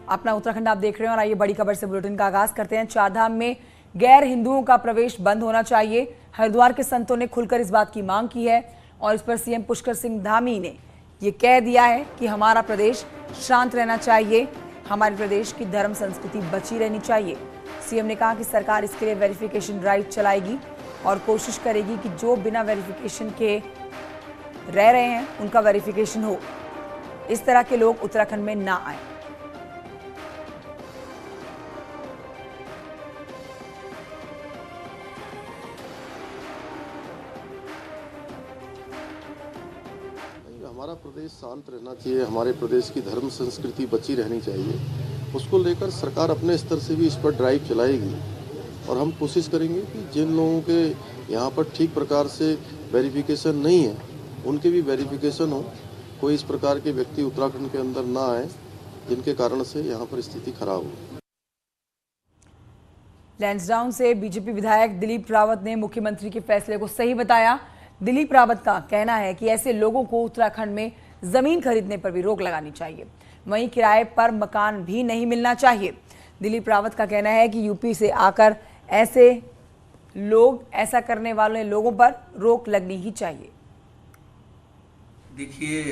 अपना उत्तराखंड आप देख रहे हैं और आइए बड़ी खबर से बुलेटिन का आगाज करते हैं। चारधाम में गैर हिंदुओं का प्रवेश बंद होना चाहिए। हरिद्वार के संतों ने खुलकर इस बात की मांग की है और इस पर सीएम पुष्कर सिंह धामी ने ये कह दिया है कि हमारा प्रदेश शांत रहना चाहिए, हमारे प्रदेश की धर्म संस्कृति बची रहनी चाहिए। सीएम ने कहा कि सरकार इसके लिए वेरिफिकेशन ड्राइव चलाएगी और कोशिश करेगी कि जो बिना वेरिफिकेशन के रह रहे हैं उनका वेरिफिकेशन हो। इस तरह के लोग उत्तराखंड में ना आए। हमारा प्रदेश शांत रहना चाहिए, हमारे प्रदेश की धर्म संस्कृति बची रहनी चाहिए। उसको लेकर सरकार अपने स्तर से भी इस पर ड्राइव चलाएगी और हम कोशिश करेंगे कि जिन लोगों के यहाँ पर ठीक प्रकार से वेरिफिकेशन नहीं है उनके भी वेरिफिकेशन हो। कोई इस प्रकार के व्यक्ति उत्तराखंड के अंदर ना आए जिनके कारण से यहाँ पर स्थिति खराब हो। लैंसडाउन से बीजेपी विधायक दिलीप रावत ने मुख्यमंत्री के फैसले को सही बताया। दिलीप रावत का कहना है कि ऐसे लोगों को उत्तराखंड में जमीन खरीदने पर भी रोक लगानी चाहिए, वहीं किराए पर मकान भी नहीं मिलना चाहिए। दिलीप रावत का कहना है कि यूपी से आकर ऐसे लोग ऐसा करने वाले लोगों पर रोक लगनी ही चाहिए। देखिए,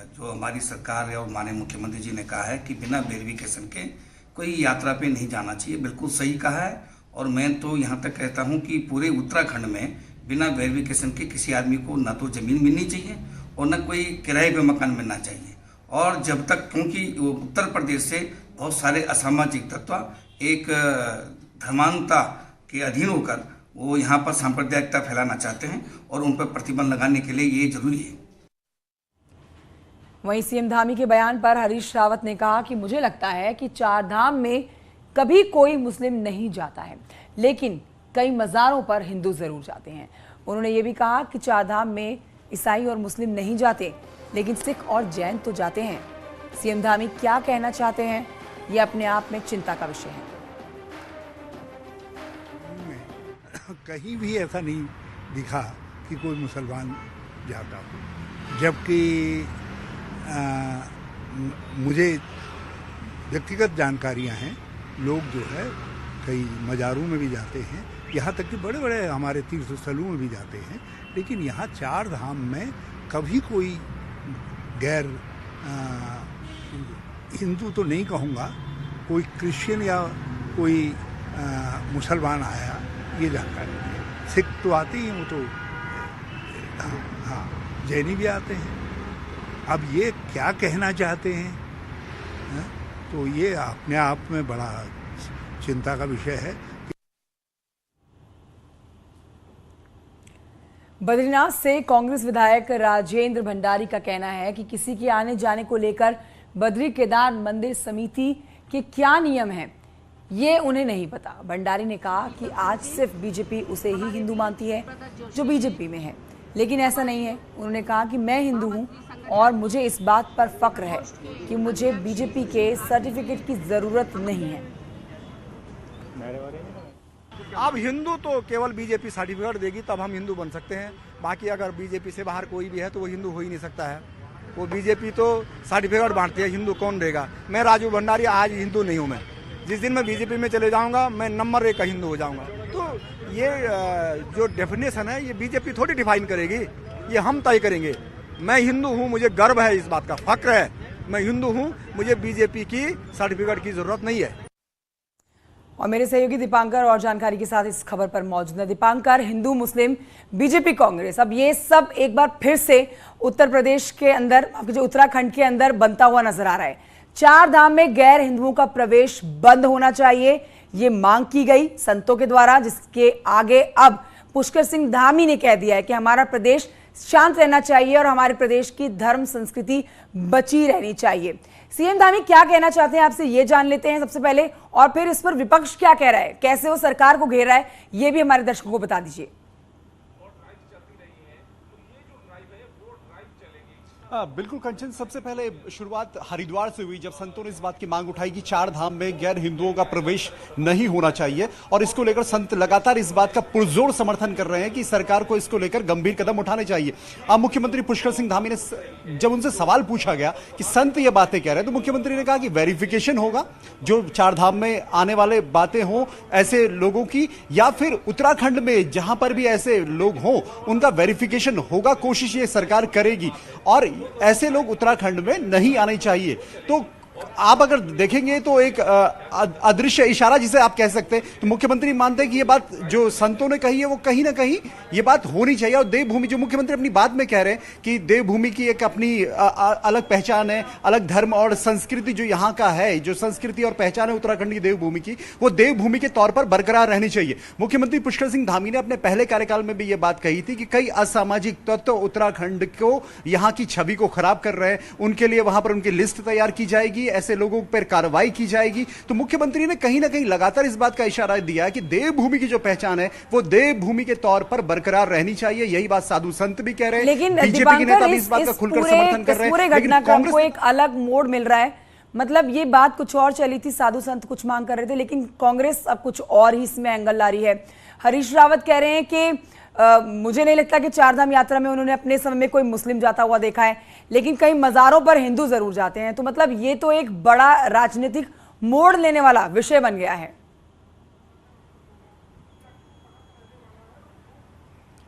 जो हमारी सरकार है और माननीय मुख्यमंत्री जी ने कहा है कि बिना वेरिफिकेशन के कोई यात्रा पे नहीं जाना चाहिए, बिल्कुल सही कहा है। और मैं तो यहाँ तक कहता हूँ कि पूरे उत्तराखंड में बिना वेरिफिकेशन के किसी आदमी को ना तो ज़मीन मिलनी चाहिए और न कोई किराए पे मकान मिलना चाहिए। और जब तक, क्योंकि उत्तर प्रदेश से बहुत सारे असामाजिक तत्व एक धर्मांधता के अधीन होकर वो यहाँ पर सांप्रदायिकता फैलाना चाहते हैं और उन पर प्रतिबंध लगाने के लिए ये जरूरी है। वहीं सीएम धामी के बयान पर हरीश रावत ने कहा कि मुझे लगता है कि चारधाम में कभी कोई मुस्लिम नहीं जाता है, लेकिन कई मज़ारों पर हिंदू जरूर जाते हैं। उन्होंने ये भी कहा कि चारधाम में ईसाई और मुस्लिम नहीं जाते, लेकिन सिख और जैन तो जाते हैं। सीएम धामी क्या कहना चाहते हैं, ये अपने आप में चिंता का विषय है। कहीं भी ऐसा नहीं दिखा कि कोई मुसलमान जाता हो, जबकि मुझे व्यक्तिगत जानकारियां हैं, लोग जो है कई मज़ारों में भी जाते हैं, यहाँ तक कि बड़े बड़े हमारे तीर्थ स्थलों में भी जाते हैं। लेकिन यहाँ चार धाम में कभी कोई गैर हिंदू तो नहीं कहूँगा, कोई क्रिश्चियन या कोई मुसलमान आया, ये जानकारी नहीं है। सिख तो आते ही हैं, वो तो हाँ, जैनी भी आते हैं। अब ये क्या कहना चाहते हैं, तो ये अपने आप में बड़ा चिंता का विषय है। बद्रीनाथ से कांग्रेस विधायक राजेंद्र भंडारी का कहना है कि किसी के आने जाने को लेकर बद्री केदार मंदिर समिति के क्या नियम हैं, ये उन्हें नहीं पता। भंडारी ने कहा कि आज सिर्फ बीजेपी उसे ही हिंदू मानती है जो बीजेपी में है, लेकिन ऐसा नहीं है। उन्होंने कहा कि मैं हिंदू हूं और मुझे इस बात पर फक्र है कि मुझे बीजेपी के सर्टिफिकेट की जरूरत नहीं है। अब हिंदू तो केवल बीजेपी सर्टिफिकेट देगी तब हम हिंदू बन सकते हैं। बाकी अगर बीजेपी से बाहर कोई भी है तो वो हिंदू हो ही नहीं सकता है। वो बीजेपी तो सर्टिफिकेट बांटती है, हिंदू कौन देगा। मैं राजू भंडारी आज हिंदू नहीं हूँ। मैं जिस दिन मैं बीजेपी में चले जाऊंगा मैं नंबर 1 का हिंदू हो जाऊंगा। तो ये जो डेफिनेशन है ये बीजेपी थोड़ी डिफाइन करेगी, ये हम तय करेंगे। मैं हिंदू हूँ, मुझे गर्व है, इस बात का फक्र है। मैं हिंदू हूँ, मुझे बीजेपी की सर्टिफिकेट की जरूरत नहीं है। और मेरे सहयोगी दीपांकर और जानकारी के साथ इस खबर पर मौजूद है। दीपांकर, हिंदू मुस्लिम बीजेपी कांग्रेस, अब ये सब एक बार फिर से उत्तर प्रदेश के अंदर, जो उत्तराखंड के अंदर बनता हुआ नजर आ रहा है। चार धाम में गैर हिंदुओं का प्रवेश बंद होना चाहिए, ये मांग की गई संतों के द्वारा, जिसके आगे अब पुष्कर सिंह धामी ने कह दिया है कि हमारा प्रदेश शांत रहना चाहिए और हमारे प्रदेश की धर्म संस्कृति बची रहनी चाहिए। सीएम धामी क्या कहना चाहते हैं, आपसे ये जान लेते हैं सबसे पहले, और फिर इस पर विपक्ष क्या कह रहा है, कैसे वो सरकार को घेर रहा है, ये भी हमारे दर्शकों को बता दीजिए। बिल्कुल कंचन, सबसे पहले शुरुआत हरिद्वार से हुई जब संतों ने इस बात की मांग उठाई कि चार धाम में गैर हिंदुओं का प्रवेश नहीं होना चाहिए, और इसको लेकर संत लगातार इस बात का पुरजोर समर्थन कर रहे हैं कि सरकार को इसको लेकर गंभीर कदम उठाने चाहिए। अब मुख्यमंत्री पुष्कर सिंह धामी ने जब उनसे सवाल पूछा गया कि संत ये बातें कह रहे हैं, तो मुख्यमंत्री ने कहा कि वेरिफिकेशन होगा, जो चार धाम में आने वाले बातें हों ऐसे लोगों की, या फिर उत्तराखंड में जहां पर भी ऐसे लोग हों उनका वेरिफिकेशन होगा, कोशिश ये सरकार करेगी, और ऐसे लोग उत्तराखंड में नहीं आने चाहिए। तो आप अगर देखेंगे तो एक अदृश्य इशारा जिसे आप कह सकते हैं, तो मुख्यमंत्री मानते हैं कि ये बात जो संतों ने कही है वो कहीं ना कहीं ये बात होनी चाहिए। और देवभूमि, जो मुख्यमंत्री अपनी बात में कह रहे हैं कि देवभूमि की एक अपनी अलग पहचान है, अलग धर्म और संस्कृति जो यहाँ का है, जो संस्कृति और पहचान है उत्तराखंड की देवभूमि की, वो देवभूमि के तौर पर बरकरार रहनी चाहिए। मुख्यमंत्री पुष्कर सिंह धामी ने अपने पहले कार्यकाल में भी ये बात कही थी कि कई असामाजिक तत्व उत्तराखंड को, यहाँ की छवि को खराब कर रहे हैं, उनके लिए वहां पर उनकी लिस्ट तैयार की जाएगी, ऐसे लोगों पर कार्रवाई की जाएगी। तो मुख्यमंत्री ने कहीं ना कहीं लगातार इस बात का इशारा दिया है कि देवभूमि की जो पहचान है वो देवभूमि के तौर पर बरकरार रहनी चाहिए। यही बात साधु संत भी कह रहे हैं, लेकिन बीजेपी के नेता भी इस बात का खुलकर समर्थन कर रहे हैं। पूरे घटनाक्रम को एक अलग मोड़ मिल रहा है। मतलब ये बात कुछ और चली थी, साधु संत कुछ मांग कर रहे थे, लेकिन कांग्रेस अब कुछ और ही इसमें एंगल ला रही है। हरीश रावत कह रहे हैं कि मुझे नहीं लगता कि चारधाम यात्रा में उन्होंने अपने समय में कोई मुस्लिम जाता हुआ देखा है, लेकिन कई मजारों पर हिंदू जरूर जाते हैं। तो मतलब ये तो एक बड़ा राजनीतिक मोड़ लेने वाला विषय बन गया है।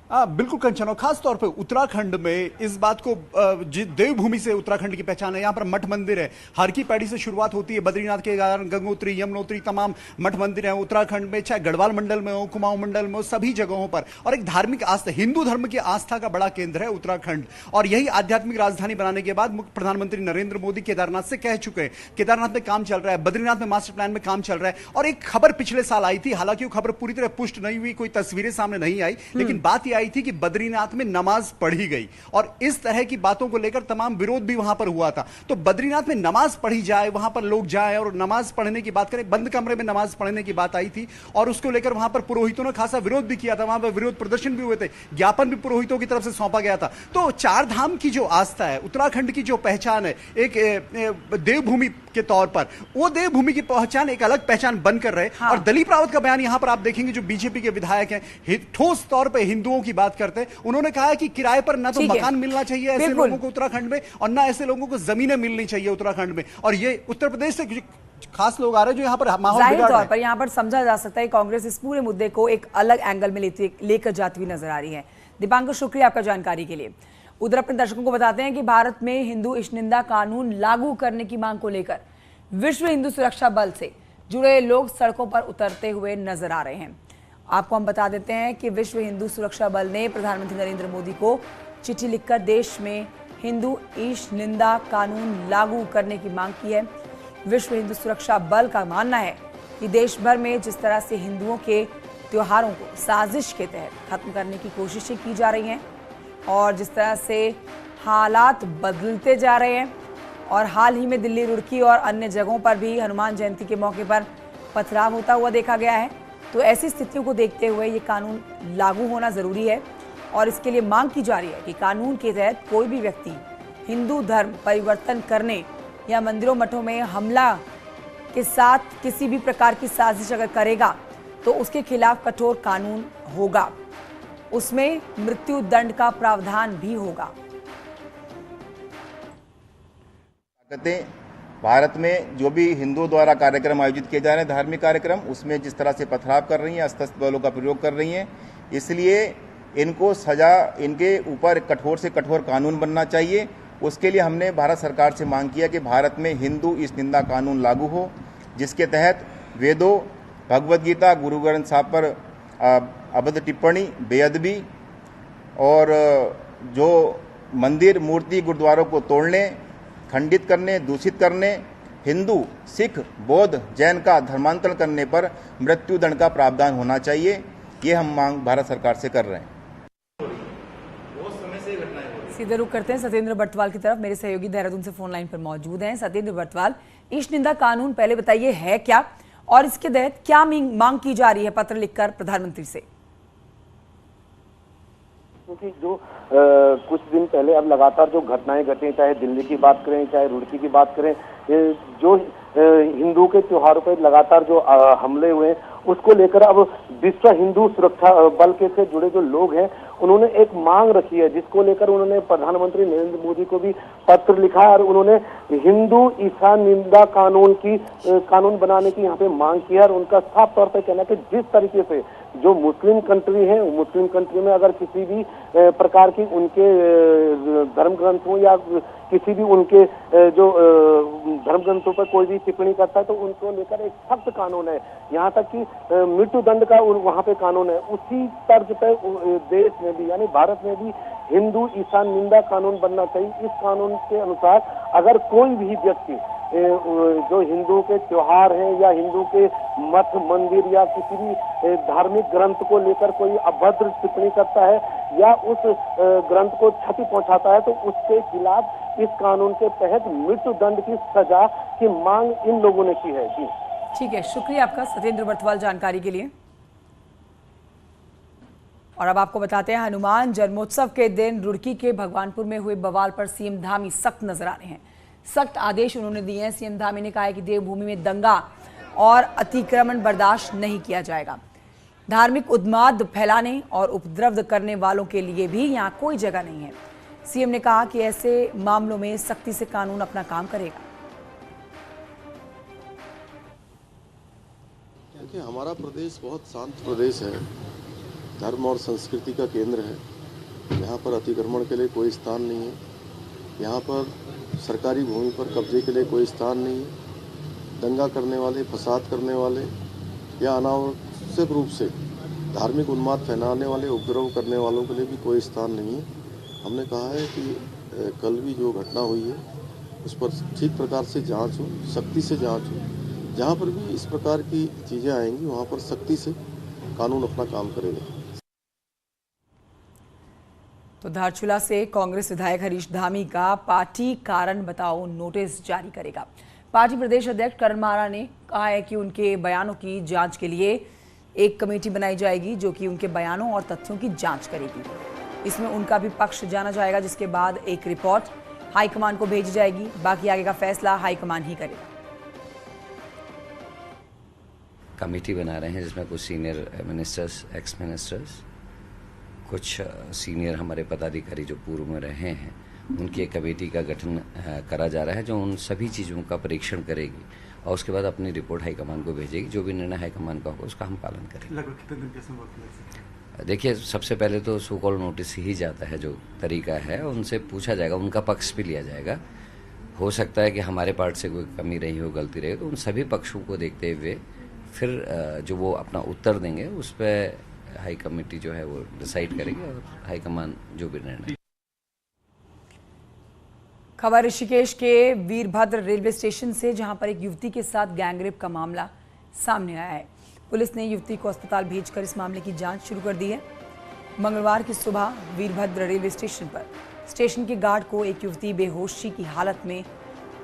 बिल्कुल कंचन, और खास तौर पे उत्तराखंड में इस बात को देवभूमि से उत्तराखंड की पहचान है। यहाँ पर मठ मंदिर है, हर की पैड़ी से शुरुआत होती है, बद्रीनाथ के गंगोत्री, यमुनोत्री, तमाम मठ मंदिर हैं उत्तराखंड में, चाहे गढ़वाल मंडल में हो, कुमाऊं मंडल में हो, सभी जगहों पर। और एक धार्मिक आस्था, हिंदू धर्म की आस्था का बड़ा केंद्र है उत्तराखंड, और यही आध्यात्मिक राजधानी बनाने के बाद प्रधानमंत्री नरेंद्र मोदी केदारनाथ से कह चुके हैं। केदारनाथ में काम चल रहा है, बद्रीनाथ में मास्टर प्लान में काम चल रहा है। और एक खबर पिछले साल आई थी, हालांकि वो खबर पूरी तरह पुष्ट नहीं हुई, कोई तस्वीरें सामने नहीं आई, लेकिन बात यह आई थी कि बद्रीनाथ में नमाज पढ़ी गई, और इस तरह की बातों को लेकर तमाम विरोध भी वहां पर हुआ था। तो बद्रीनाथ में नमाज पढ़ी जाए, वहां पर लोग जाएं और नमाज पढ़ने की बात करें, बंद कमरे में नमाज पढ़ने की बात आई थी, और उसको लेकर वहां पर पुरोहितों ने खासा विरोध भी किया था, वहां पर विरोध प्रदर्शन भी हुए थे, ज्ञापन भी पुरोहितों की तरफ से सौंपा गया था। तो चार धाम की जो आस्था है, उत्तराखंड की जो पहचान है एक देवभूमि के तौर पर, वो देवभूमि की पहचान एक अलग पहचान बनकर रहे। और दिलीप रावत का बयान यहां पर आप देखेंगे, जो बीजेपी के विधायक हैं, ठोस तौर पर हिंदुओं की बात करते हैं। उन्होंने कहा है कि किराए पर ना तो मकान मिलना चाहिए ऐसे लोगों को उत्तराखंड में, और ना ऐसे लोगों को जमीनें मिलनी चाहिए उत्तराखंड में। और ये उत्तर प्रदेश से खास लोग आ रहे हैं जो यहाँ पर माहौल बिगाड़ रहे हैं। पर यहाँ पर समझा जा सकता है कांग्रेस इस पूरे मुद्दे को एक अलग एंगल में लेकर जाती हुई नजर आ रही है। दीपांकर, शुक्रिया आपका जानकारी के लिए। उधर अपने दर्शकों को बताते हैं कि भारत में हिंदू इष्टनिंदा कानून लागू करने की मांग को लेकर विश्व हिंदू सुरक्षा बल से जुड़े लोग सड़कों पर उतरते हुए नजर आ रहे हैं। आपको हम बता देते हैं कि विश्व हिंदू सुरक्षा बल ने प्रधानमंत्री नरेंद्र मोदी को चिट्ठी लिखकर देश में हिंदू ईश निंदा कानून लागू करने की मांग की है। विश्व हिंदू सुरक्षा बल का मानना है कि देश भर में जिस तरह से हिंदुओं के त्योहारों को साजिश के तहत खत्म करने की कोशिशें की जा रही हैं, और जिस तरह से हालात बदलते जा रहे हैं, और हाल ही में दिल्ली, रुड़की और अन्य जगहों पर भी हनुमान जयंती के मौके पर पथराव होता हुआ देखा गया है, तो ऐसी स्थितियों को देखते हुए ये कानून लागू होना जरूरी है। और इसके लिए मांग की जा रही है कि कानून के तहत कोई भी व्यक्ति हिंदू धर्म परिवर्तन करने या मंदिरों मठों में हमला के साथ किसी भी प्रकार की साजिश अगर करेगा तो उसके खिलाफ कठोर कानून होगा, उसमें मृत्यु दंड का प्रावधान भी होगा। भारत में जो भी हिंदुओं द्वारा कार्यक्रम आयोजित किए जा रहे हैं, धार्मिक कार्यक्रम, उसमें जिस तरह से पथराव कर रही हैं, अस्त्र बलों का प्रयोग कर रही हैं, इसलिए इनको सजा, इनके ऊपर कठोर से कठोर कानून बनना चाहिए। उसके लिए हमने भारत सरकार से मांग किया कि भारत में हिंदू इस निंदा कानून लागू हो, जिसके तहत वेदों, भगवद गीता, गुरु ग्रंथ साहब पर अभद्र टिप्पणी, बेअदबी और जो मंदिर, मूर्ति, गुरुद्वारों को तोड़ने, खंडित करने, दूषित करने, हिंदू, सिख, बौद्ध, जैन का धर्मांतरण करने पर मृत्यु दंड का प्रावधान होना चाहिए। ये हम मांग भारत सरकार से कर रहे हैं। सीधे रुख करते हैं सत्येंद्र बर्तवाल की तरफ। मेरे सहयोगी देहरादून से फोन लाइन पर मौजूद हैं। सत्येंद्र बर्तवाल, ईश निंदा कानून पहले बताइए है क्या, और इसके तहत क्या मांग की जा रही है पत्र लिखकर प्रधानमंत्री से? क्योंकि जो कुछ दिन पहले अब लगातार जो घटनाएं घटी, चाहे दिल्ली की बात करें, चाहे रुड़की की बात करें, जो हिंदू के त्योहारों पर लगातार जो हमले हुए, उसको लेकर अब विश्व हिंदू सुरक्षा बल के से जुड़े जो लोग हैं, उन्होंने एक मांग रखी है, जिसको लेकर उन्होंने प्रधानमंत्री नरेंद्र मोदी को भी पत्र लिखा है और उन्होंने हिंदू ईसा निंदा कानून बनाने की यहाँ पे मांग की है। और उनका साफ तौर पे कहना है कि जिस तरीके से जो मुस्लिम कंट्री है, मुस्लिम कंट्री में अगर किसी भी प्रकार की उनके धर्म ग्रंथों या किसी भी उनके जो धर्म ग्रंथों पर कोई भी टिप्पणी करता है तो उनको लेकर एक सख्त कानून है, यहाँ तक कि मृत्यु दंड का वहाँ पे कानून है। उसी तर्ज पे देश में भी यानी भारत में भी हिंदू ईसा निंदा कानून बनना चाहिए। इस कानून के अनुसार अगर कोई भी व्यक्ति जो हिंदू के त्योहार हैं या हिंदू के मठ मंदिर या किसी भी धार्मिक ग्रंथ को लेकर कोई अभद्र टिप्पणी करता है या उस ग्रंथ को क्षति पहुंचाता है तो उसके खिलाफ इस कानून के तहत मृत्यु दंड की सजा की मांग इन लोगों ने की है। जी ठीक है, शुक्रिया आपका सत्येंद्र बर्थवाल जानकारी के लिए। और अब आपको बताते हैं, हनुमान जन्मोत्सव के दिन रुड़की के भगवानपुर में हुए बवाल पर सीएम धामी सख्त नजर आ रहे हैं। सख्त आदेश उन्होंने दिए हैं। सीएम धामी ने कहा है कि देवभूमि में दंगा और अतिक्रमण बर्दाश्त नहीं किया जाएगा। धार्मिक उन्माद फैलाने और उपद्रव करने वालों के लिए भी यहाँ कोई जगह नहीं है। सीएम ने कहा कि ऐसे मामलों में सख्ती से कानून अपना काम करेगा। देखिए, हमारा प्रदेश बहुत शांत प्रदेश है, धर्म और संस्कृति का केंद्र है। यहाँ पर अतिक्रमण के लिए कोई स्थान नहीं है, यहाँ पर सरकारी भूमि पर कब्जे के लिए कोई स्थान नहीं है। दंगा करने वाले, फसाद करने वाले या अनावश्यक रूप से धार्मिक उन्माद फैलाने वाले, उपद्रव करने वालों के लिए भी कोई स्थान नहीं है। हमने कहा है कि कल भी जो घटना हुई है उस पर ठीक प्रकार से जांच हो, सख्ती से जांच हो। जहाँ पर भी इस प्रकार की चीज़ें आएंगी वहाँ पर सख्ती से कानून अपना काम करेगा। तो धारचूला से कांग्रेस विधायक हरीश धामी का पार्टी कारण बताओ नोटिस जारी करेगा। पार्टी प्रदेश अध्यक्ष करण मारा ने कहा है कि उनके बयानों की जांच के लिए एक कमेटी बनाई जाएगी जो कि उनके बयानों और तथ्यों की जांच करेगी। इसमें उनका भी पक्ष जाना जाएगा, जिसके बाद एक रिपोर्ट हाईकमान को भेजी जाएगी। बाकी आगे का फैसला हाईकमान ही करेगा। कमेटी बना रहे हैं जिसमें कुछ सीनियर मिनिस्टर्स, एक्स मिनिस्टर्स, कुछ सीनियर हमारे पदाधिकारी जो पूर्व में रहे हैं, उनकी एक कमेटी का गठन करा जा रहा है जो उन सभी चीज़ों का परीक्षण करेगी और उसके बाद अपनी रिपोर्ट हाईकमान को भेजेगी। जो भी निर्णय हाईकमान का होगा उसका हम पालन करेंगे। लगभग कितने दिन कैसे वक्त? देखिए, सबसे पहले तो सो कॉल नोटिस ही जाता है, जो तरीका है उनसे पूछा जाएगा, उनका पक्ष भी लिया जाएगा। हो सकता है कि हमारे पार्ट से कोई कमी रही हो, गलती रही हो, तो उन सभी पक्षों को देखते हुए फिर जो वो अपना उत्तर देंगे उस पर हाई कमेटी जो है वो डिसाइड करेगी और हाईकमान जो भी निर्णय। खबर ऋषिकेश के वीरभद्र रेलवे स्टेशन से, जहां पर एक युवती के साथ गैंगरेप का मामला सामने आया है। पुलिस ने युवती को अस्पताल भेजकर इस मामले की जांच शुरू कर दी है। मंगलवार की सुबह वीरभद्र रेलवे स्टेशन पर स्टेशन के गार्ड को एक युवती बेहोशी की हालत में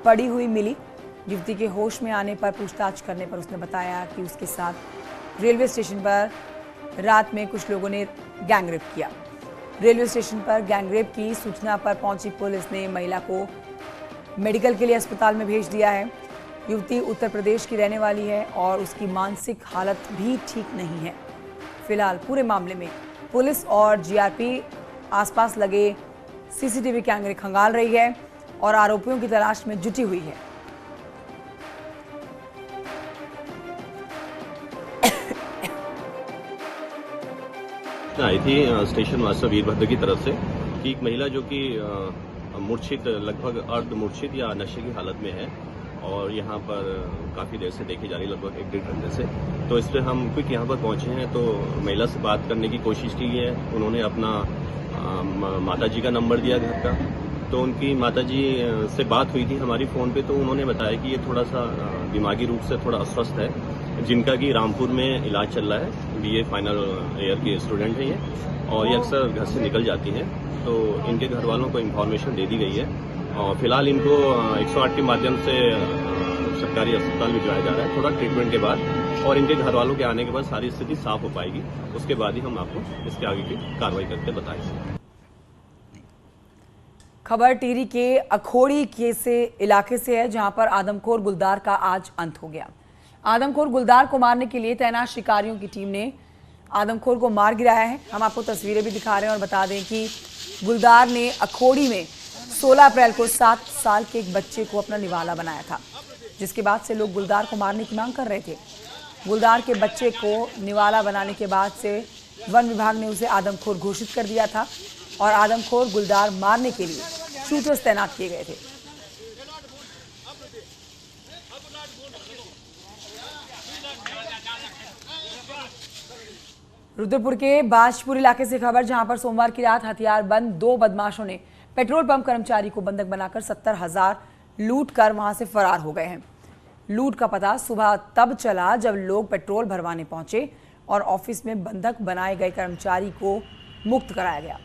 पड़ी हुई मिली। युवती के होश में आने पर पूछताछ करने पर उसने बताया कि उसके साथ रेलवे स्टेशन पर रात में कुछ लोगों ने गैंगरेप किया। रेलवे स्टेशन पर गैंगरेप की सूचना पर पहुंची पुलिस ने महिला को मेडिकल के लिए अस्पताल में भेज दिया है। युवती उत्तर प्रदेश की रहने वाली है और उसकी मानसिक हालत भी ठीक नहीं है। फिलहाल पूरे मामले में पुलिस और जीआरपी आसपास लगे सीसीटीवी कैमरे खंगाल रही है और आरोपियों की तलाश में जुटी हुई है। आई थी स्टेशन मास्टर वीरभद्र की तरफ से कि एक महिला जो कि मूर्छित, लगभग अर्ध मूर्छित या नशे की हालत में है और यहाँ पर काफ़ी देर से देखी जा रही, लगभग 1-1.5 घंटे से। तो इस पर हम क्विक यहाँ पर पहुँचे हैं तो महिला से बात करने की कोशिश की है। उन्होंने अपना माताजी का नंबर दिया घर का, तो उनकी माताजी से बात हुई थी हमारी फ़ोन पे, तो उन्होंने बताया कि ये थोड़ा सा दिमागी रूप से थोड़ा अस्वस्थ है, जिनका कि रामपुर में इलाज चल रहा है। बीए फाइनल ईयर के स्टूडेंट हैं ये और ये अक्सर घर से निकल जाती हैं, तो इनके घर वालों को इन्फॉर्मेशन दे दी गई है और फिलहाल इनको 108 के माध्यम से सरकारी अस्पताल भिजवाया जा रहा है थोड़ा ट्रीटमेंट के बाद, और इनके घर वालों के आने के बाद सारी स्थिति साफ हो पाएगी। उसके बाद ही हम आपको इसके आगे की कार्रवाई करके बताएंगे। खबर टिहरी के अखोड़ी इलाके से है, जहां पर आदमखोर गुलदार का आज अंत हो गया। आदमखोर गुलदार को मारने के लिए तैनात शिकारियों की टीम ने आदमखोर को मार गिराया है। हम आपको तस्वीरें भी दिखा रहे हैं और बता दें कि गुलदार ने अखोड़ी में 16 अप्रैल को 7 साल के एक बच्चे को अपना निवाला बनाया था, जिसके बाद से लोग गुलदार को मारने की मांग कर रहे थे। गुलदार के बच्चे को निवाला बनाने के बाद से वन विभाग ने उसे आदमखोर घोषित कर दिया था और आदमखोर गुलदार मारने के लिए शूटर्स तैनात किए गए थे। रुद्रपुर के बाजपुर इलाके से खबर, जहां पर सोमवार की रात हथियारबंद 2 बदमाशों ने पेट्रोल पंप कर्मचारी को बंधक बनाकर 70,000 लूट कर वहां से फरार हो गए हैं। लूट का पता सुबह तब चला जब लोग पेट्रोल भरवाने पहुंचे और ऑफिस में बंधक बनाए गए कर्मचारी को मुक्त कराया गया।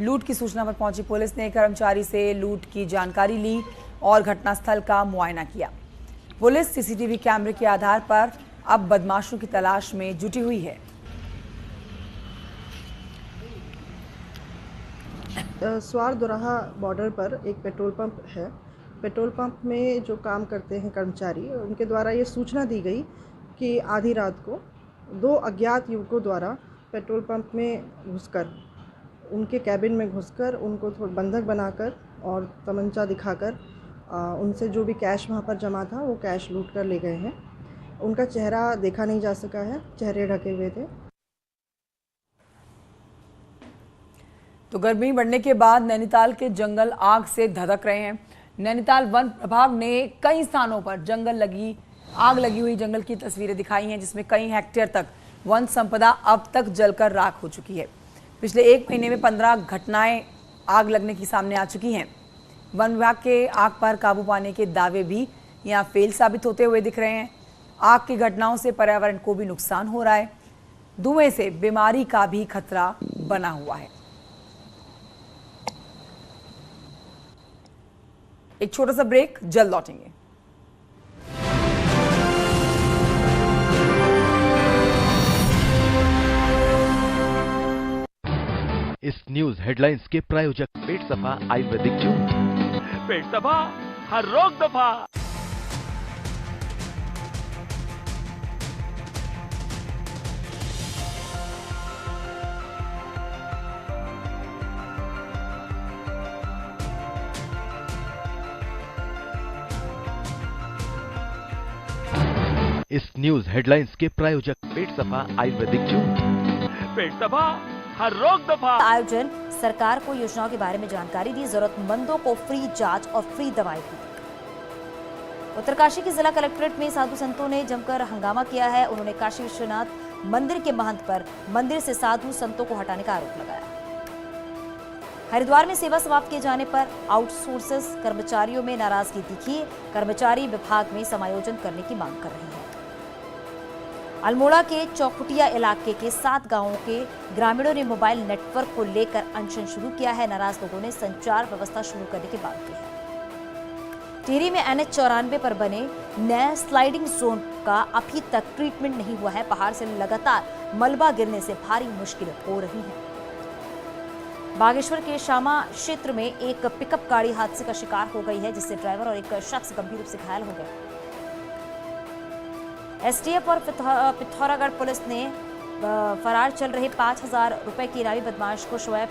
लूट की सूचना पर पहुंची पुलिस ने कर्मचारी से लूट की जानकारी ली और घटनास्थल का मुआयना किया। पुलिस सीसीटीवी कैमरे के आधार पर अब बदमाशों की तलाश में जुटी हुई है। स्वार दोराहा बॉर्डर पर एक पेट्रोल पंप है। पेट्रोल पंप में जो काम करते हैं कर्मचारी, उनके द्वारा ये सूचना दी गई कि आधी रात को 2 अज्ञात युवकों द्वारा पेट्रोल पंप में घुसकर, उनके कैबिन में घुसकर उनको थोड़ा बंधक बनाकर और तमंचा दिखाकर उनसे जो भी कैश वहाँ पर जमा था वो कैश लूट कर ले गए हैं। उनका चेहरा देखा नहीं जा सका है, चेहरे ढके हुए थे। तो गर्मी बढ़ने के बाद नैनीताल के जंगल आग से धधक रहे हैं। नैनीताल वन विभाग ने कई स्थानों पर आग लगी हुई जंगल की तस्वीरें दिखाई हैं, जिसमें कई हेक्टेयर तक वन संपदा अब तक जलकर राख हो चुकी है। पिछले 1 महीने में 15 घटनाएं आग लगने की सामने आ चुकी हैं। वन विभाग के आग पर काबू पाने के दावे भी यहां फेल साबित होते हुए दिख रहे हैं। आग की घटनाओं से पर्यावरण को भी नुकसान हो रहा है। धुएं से बीमारी का भी खतरा बना हुआ है। एक छोटा सा ब्रेक, जल्द लौटेंगे। इस न्यूज हेडलाइंस के प्रायोजक पेट सफा आयुर्वेदिक जूस। पेट सफा, हर रोग दफा। इस न्यूज हेडलाइंस के प्रायोजक पेट सफा आयुर्वेदिक जूस। पेट सफा, हर रोग दफा। आयोजन सरकार को योजनाओं के बारे में जानकारी दी, जरूरतमंदों को फ्री जांच और फ्री दवाएं दी। उत्तरकाशी के जिला कलेक्ट्रेट में साधु संतों ने जमकर हंगामा किया है। उन्होंने काशी विश्वनाथ मंदिर के महंत पर मंदिर से साधु संतों को हटाने का आरोप लगाया। हरिद्वार में सेवा समाप्त किए जाने पर आउटसोर्सेस कर्मचारियों में नाराजगी दिखी। कर्मचारी विभाग में समायोजन करने की मांग कर रहे हैं। अल्मोड़ा के चौखुटिया इलाके के 7 गांवों के ग्रामीणों ने मोबाइल नेटवर्क को लेकर अनशन शुरू किया है। नाराज लोगों ने संचार व्यवस्था शुरू करने की मांग की है। टिहरी में NH 94 पर बने नए स्लाइडिंग जोन का अभी तक ट्रीटमेंट नहीं हुआ है। पहाड़ से लगातार मलबा गिरने से भारी मुश्किलें हो रही हैं। बागेश्वर के शामा क्षेत्र में एक पिकअप गाड़ी हादसे का शिकार हो गई है, जिससे ड्राइवर और एक शख्स गंभीर रूप से घायल हो गए। STF और पिथौरागढ़ पुलिस ने फरार चल रहे 5,000 रुपए के इनामी बदमाश को शोएब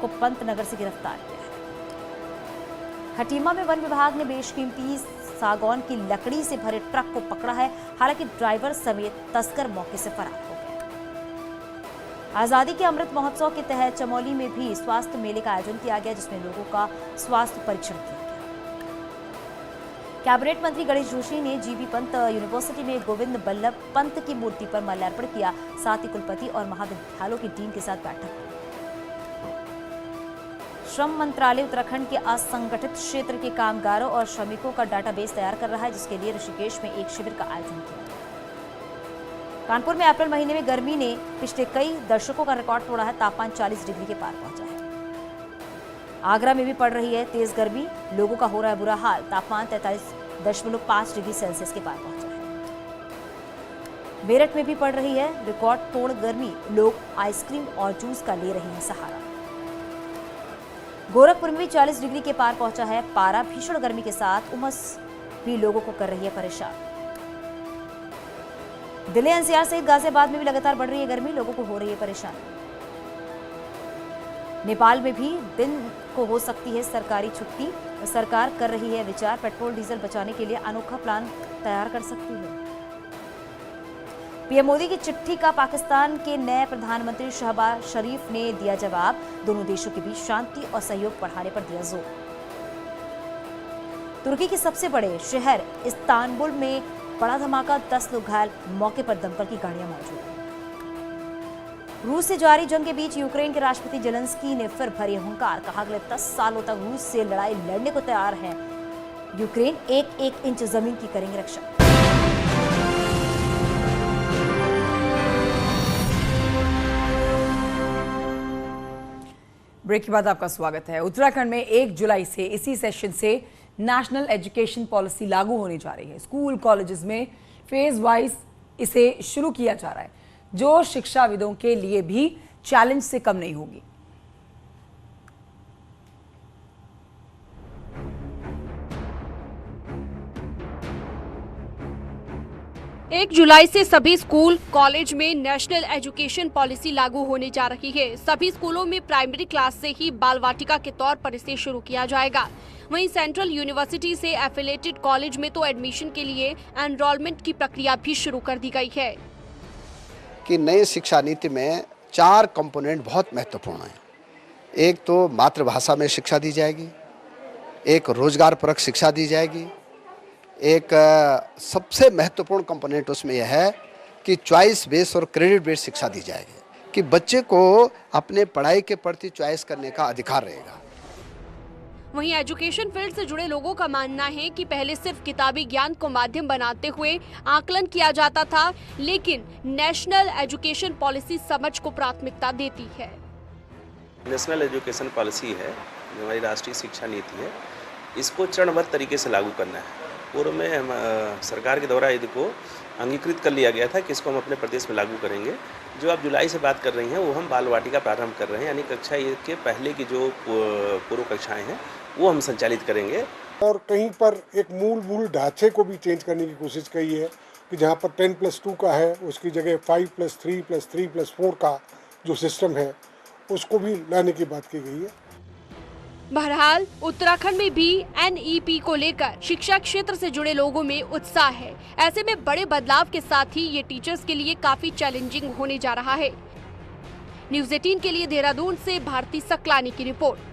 को पंतनगर से गिरफ्तार किया है। खटीमा में वन विभाग ने बेशकीमती सागौन की लकड़ी से भरे ट्रक को पकड़ा है। हालांकि ड्राइवर समेत तस्कर मौके से फरार हो गए। आजादी के अमृत महोत्सव के तहत चमोली में भी स्वास्थ्य मेले का आयोजन किया गया, जिसमें लोगों का स्वास्थ्य परीक्षण किया। कैबिनेट मंत्री गणेश जोशी ने जीबी पंत यूनिवर्सिटी में गोविंद बल्लभ पंत की मूर्ति पर माल्यार्पण किया। साथ ही कुलपति और महाविद्यालयों की डीन के साथ बैठक की। श्रम मंत्रालय उत्तराखंड के असंगठित क्षेत्र के कामगारों और श्रमिकों का डाटाबेस तैयार कर रहा है, जिसके लिए ऋषिकेश में एक शिविर का आयोजन किया। कानपुर में अप्रैल महीने में गर्मी ने पिछले कई दशकों का रिकॉर्ड तोड़ा है। तापमान 40 डिग्री के पार पहुंचा है। आगरा में भी पड़ रही है तेज गर्मी, लोगों का हो रहा है बुरा हाल। तापमान 43.5 डिग्री सेल्सियस के पार पहुंचा है। मेरठ में भी पड़ रही है रिकॉर्ड तोड़ गर्मी, लोग आइसक्रीम और जूस का ले रहे हैं सहारा। गोरखपुर में भी 40 डिग्री के पार पहुंचा है पारा। भीषण गर्मी के साथ उमस भी लोगों को कर रही है परेशान। दिल्ली एनसीआर सहित गाजियाबाद में भी लगातार बढ़ रही है गर्मी, लोगों को हो रही है परेशानी। नेपाल में भी दिन को हो सकती है सरकारी छुट्टी। सरकार कर रही है विचार, पेट्रोल डीजल बचाने के लिए अनोखा प्लान तैयार कर सकती है। पीएम मोदी की चिट्ठी का पाकिस्तान के नए प्रधानमंत्री शहबाज शरीफ ने दिया जवाब। दोनों देशों के बीच शांति और सहयोग बढ़ाने पर दिया जोर। तुर्की के सबसे बड़े शहर इस्तांबुल में बड़ा धमाका, 10 लोग घायल, मौके पर दमकल की गाड़ियां मौजूद। रूस से जारी जंग के बीच यूक्रेन के राष्ट्रपति जेलेंस्की ने फिर भरी हुंकार। कहा अगले 10 सालों तक रूस से लड़ाई लड़ने को तैयार है यूक्रेन, एक एक इंच जमीन की करेंगे रक्षा। ब्रेक के बाद आपका स्वागत है। उत्तराखंड में 1 जुलाई से इसी सेशन से नेशनल एजुकेशन पॉलिसी लागू होने जा रही है। स्कूल कॉलेजेस में फेज वाइज इसे शुरू किया जा रहा है, जो शिक्षाविदों के लिए भी चैलेंज से कम नहीं होगी। एक जुलाई से सभी स्कूल कॉलेज में नेशनल एजुकेशन पॉलिसी लागू होने जा रही है। सभी स्कूलों में प्राइमरी क्लास से ही बाल वाटिका के तौर पर इसे शुरू किया जाएगा। वहीं सेंट्रल यूनिवर्सिटी से एफिलिएटेड कॉलेज में तो एडमिशन के लिए एनरोलमेंट की प्रक्रिया भी शुरू कर दी गई है। कि नई शिक्षा नीति में 4 कंपोनेंट बहुत महत्वपूर्ण हैं। एक तो मातृभाषा में शिक्षा दी जाएगी, एक रोजगार परक शिक्षा दी जाएगी, एक सबसे महत्वपूर्ण कंपोनेंट उसमें यह है कि चॉइस बेस्ड और क्रेडिट बेस्ड शिक्षा दी जाएगी, कि बच्चे को अपने पढ़ाई के प्रति चॉइस करने का अधिकार रहेगा। वहीं एजुकेशन फील्ड से जुड़े लोगों का मानना है कि पहले सिर्फ किताबी ज्ञान को माध्यम बनाते हुए आकलन किया जाता था, लेकिन नेशनल एजुकेशन पॉलिसी समझ को प्राथमिकता देती है। नेशनल एजुकेशन पॉलिसी है, जो हमारी राष्ट्रीय शिक्षा नीति है, इसको चरणबद्ध तरीके से लागू करना है। पूर्व में हम सरकार के द्वारा इसको अंगीकृत कर लिया गया था कि इसको हम अपने प्रदेश में लागू करेंगे। जो आप जुलाई से बात कर रही हैं वो हम बाल वाटिका प्रारंभ कर रहे हैं, यानी कक्षा 1 के पहले की जो पूर्व कक्षाएं हैं वो हम संचालित करेंगे। और कहीं पर एक मूल ढांचे को भी चेंज करने की कोशिश की है कि जहां पर 10+2 का है उसकी जगह 5+3+3+4 का जो सिस्टम है उसको भी लाने की बात की गई है। बहरहाल उत्तराखंड में भी एनईपी को लेकर शिक्षा क्षेत्र से जुड़े लोगों में उत्साह है। ऐसे में बड़े बदलाव के साथ ही ये टीचर्स के लिए काफी चैलेंजिंग होने जा रहा है। न्यूज़ 18 के लिए देहरादून से भारती सकलानी की रिपोर्ट।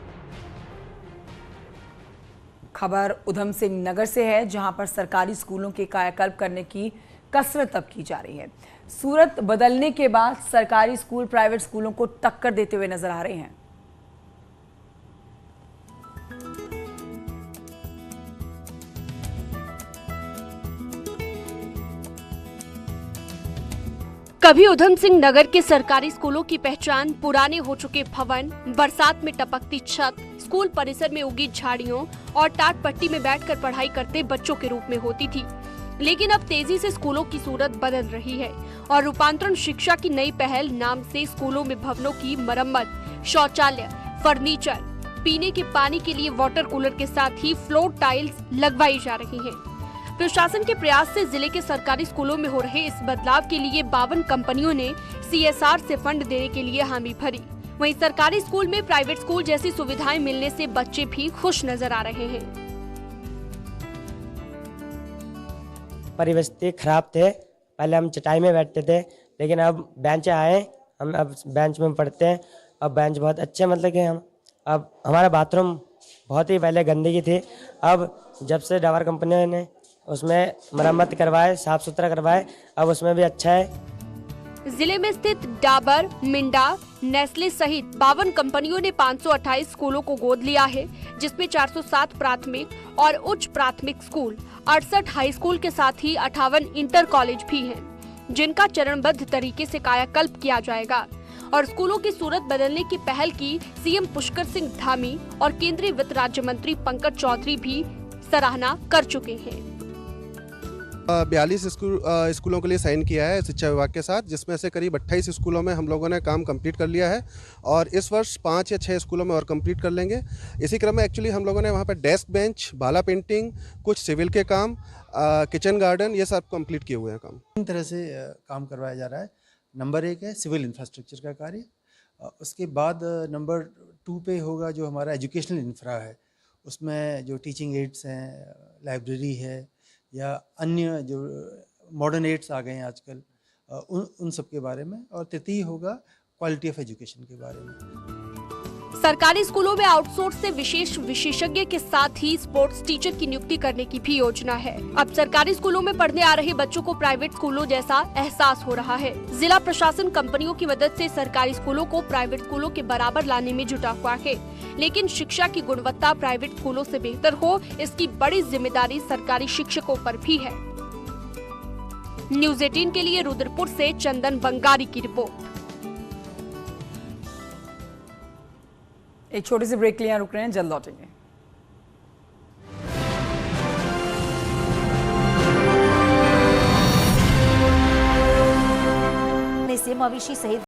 खबर उधम सिंह नगर से है, जहां पर सरकारी स्कूलों के कायाकल्प करने की कसरत अब की जा रही है। सूरत बदलने के बाद सरकारी स्कूल प्राइवेट स्कूलों को टक्कर देते हुए नजर आ रहे हैं। कभी उधम सिंह नगर के सरकारी स्कूलों की पहचान पुराने हो चुके भवन, बरसात में टपकती छत, स्कूल परिसर में उगी झाड़ियों और टाट पट्टी में बैठकर पढ़ाई करते बच्चों के रूप में होती थी। लेकिन अब तेजी से स्कूलों की सूरत बदल रही है और रूपांतरण शिक्षा की नई पहल नाम से स्कूलों में भवनों की मरम्मत, शौचालय, फर्नीचर, पीने के पानी के लिए वाटर कूलर के साथ ही फ्लोर टाइल्स लगवाई जा रही हैं। प्रशासन के प्रयास से जिले के सरकारी स्कूलों में हो रहे इस बदलाव के लिए 52 कंपनियों ने CSR से फंड देने के लिए हामी भरी। वहीं सरकारी स्कूल में प्राइवेट स्कूल जैसी सुविधाएं मिलने से बच्चे भी खुश नजर आ रहे हैं। परिवेश खराब थे, पहले हम चटाई में बैठते थे, लेकिन अब बेंच आए, हम अब बेंच में पढ़ते हैं। अब बेंच बहुत अच्छे, मतलब कि हम अब हमारा बाथरूम बहुत ही पहले गंदगी थी, अब जब से डाबर कंपनी ने उसमें मरम्मत करवाए, साफ सुथरा करवाए, अब उसमें भी अच्छा है। जिले में स्थित डाबर, मिंडा, नेस्ले सहित 52 कंपनियों ने 528 स्कूलों को गोद लिया है, जिसमें 407 प्राथमिक और उच्च प्राथमिक स्कूल, 68 हाई स्कूल के साथ ही 58 इंटर कॉलेज भी हैं, जिनका चरणबद्ध तरीके से कायाकल्प किया जाएगा। और स्कूलों की सूरत बदलने की पहल की सीएम पुष्कर सिंह धामी और केंद्रीय वित्त राज्य मंत्री पंकज चौधरी भी सराहना कर चुके हैं। 42 स्कूलों के लिए साइन किया है शिक्षा विभाग के साथ, जिसमें से करीब 28 स्कूलों में हम लोगों ने काम कंप्लीट कर लिया है और इस वर्ष 5 या 6 स्कूलों में और कंप्लीट कर लेंगे। इसी क्रम में एक्चुअली हम लोगों ने वहाँ पर डेस्क बेंच, भाला पेंटिंग, कुछ सिविल के काम, किचन गार्डन, ये सब कंप्लीट किए हुए हैं काम। तीन तरह से काम करवाया जा रहा है। नंबर 1 है सिविल इंफ्रास्ट्रक्चर का कार्य, उसके बाद नंबर 2 पे होगा जो हमारा एजुकेशनल इंफ्रा है, उसमें जो टीचिंग एड्स हैं, लाइब्रेरी है या अन्य जो मॉडर्न एड्स आ गए हैं आजकल, उन सब के बारे में। और तृतीय होगा क्वालिटी ऑफ एजुकेशन के बारे में। सरकारी स्कूलों में आउटसोर्स से विशेष विशेषज्ञ के साथ ही स्पोर्ट्स टीचर की नियुक्ति करने की भी योजना है। अब सरकारी स्कूलों में पढ़ने आ रहे बच्चों को प्राइवेट स्कूलों जैसा एहसास हो रहा है। जिला प्रशासन कंपनियों की मदद से सरकारी स्कूलों को प्राइवेट स्कूलों के बराबर लाने में जुटा हुआ है, लेकिन शिक्षा की गुणवत्ता प्राइवेट स्कूलों से बेहतर हो, इसकी बड़ी जिम्मेदारी सरकारी शिक्षकों पर भी है। न्यूज़ 18 के लिए रुद्रपुर से चंदन बंगारी की रिपोर्ट। एक छोटी सी ब्रेक के लिए रुक रहे हैं, जल्द लौटेंगे। मवेशी सहित